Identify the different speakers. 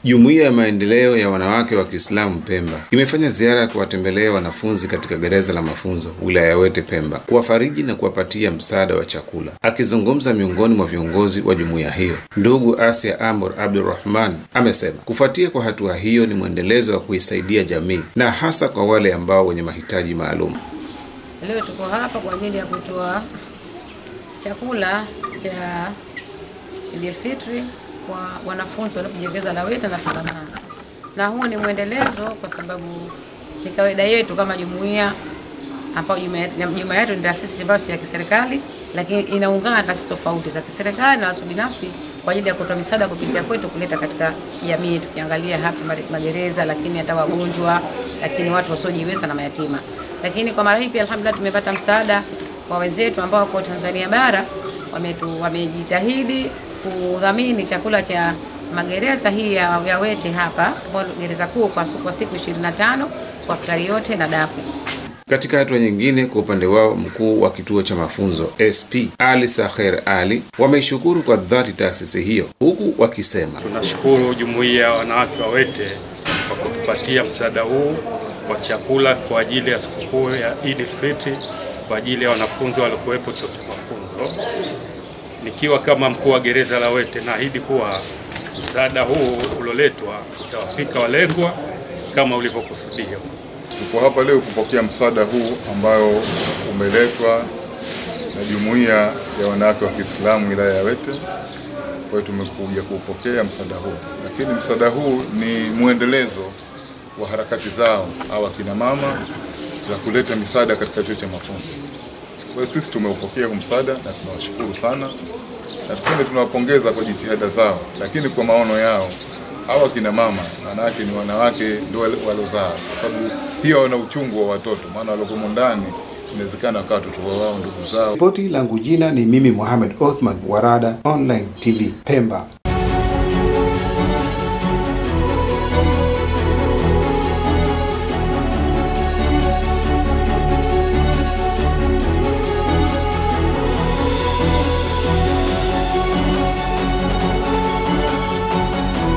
Speaker 1: Jumuiya ya maendeleo ya wanawake wa Kiislamu Pemba imefanya ziara ya kuwatembelea wanafunzi katika gereza la mafunzo wilaya ya Wete Pemba, kuwafariji na kuwapatia msaada wa chakula. Akizungumza miongoni mwa viongozi wa jumuiya hiyo, ndugu Asia Amor Abdurrahman amesema kufuatia kwa hatua hiyo ni mwendelezo wa kuisaidia jamii na hasa kwa wale ambao wenye mahitaji maalum.
Speaker 2: Leo tuko hapa kwa ajili ya kutoa chakula cha Eid Fitri kwa wanafunzi waliojegeza la Wete na Tangamana. Na huu ni mwendelezo kwa sababu ni kawaida yetu kama jumuiya, ambao jumuiya yetu ni taasisi ambayo si ya kiserikali lakini inaungana na taasisi tofauti za kiserikali na watu binafsi kwa ajili ya kutoa misaada kupitia kwetu kuleta katika jamii. Tukiangalia hapa magereza, lakini hata wagonjwa, lakini watu wasiojiweza na mayatima. Lakini kwa mara hii pia alhamdulillah tumepata msaada kwa wenzetu ambao wako Tanzania bara, wamejitahidi kudhamini chakula cha magereza hii ya Wete hapa, gereza kuu kwa siku 25 kwa iftari yote na daku.
Speaker 1: Katika hatua nyingine, kwa upande wao mkuu wa kituo cha mafunzo SP Ali Sakher Ali wameishukuru kwa dhati taasisi hiyo, huku wakisema
Speaker 3: tunashukuru jumuiya ya wanawake wa Wete kwa kutupatia msaada huu wa chakula kwa ajili ya sikukuu ya Eid Fitri kwa ajili ya wanafunzi waliokuwepo chuo cha mafunzo. Nikiwa kama mkuu wa gereza la Wete, naahidi kuwa msaada huu ulioletwa utawafika walengwa kama ulivyokusudiwa.
Speaker 4: Tuko hapa leo kupokea msaada huu ambao umeletwa na jumuiya ya wanawake wa Kiislamu wilaya ya Wete. Kwa hiyo tumekuja kupokea msaada huu, lakini msaada huu ni muendelezo wa harakati zao hawa kina mama za kuleta misaada katika chuo cha mafunzo. Kwa hiyo sisi tumeupokea huu msaada na tunawashukuru sana, na tuseme tunawapongeza kwa jitihada zao, lakini kwa maono yao hawa kina mama manake ni wanawake ndio walozaa, kwa sababu pia wana uchungu wa watoto, maana walokuwa ndani inawezekana kwa watoto wao ndugu zao.
Speaker 1: Ripoti langu jina ni mimi Mohamed Othman wa Rada Online TV Pemba.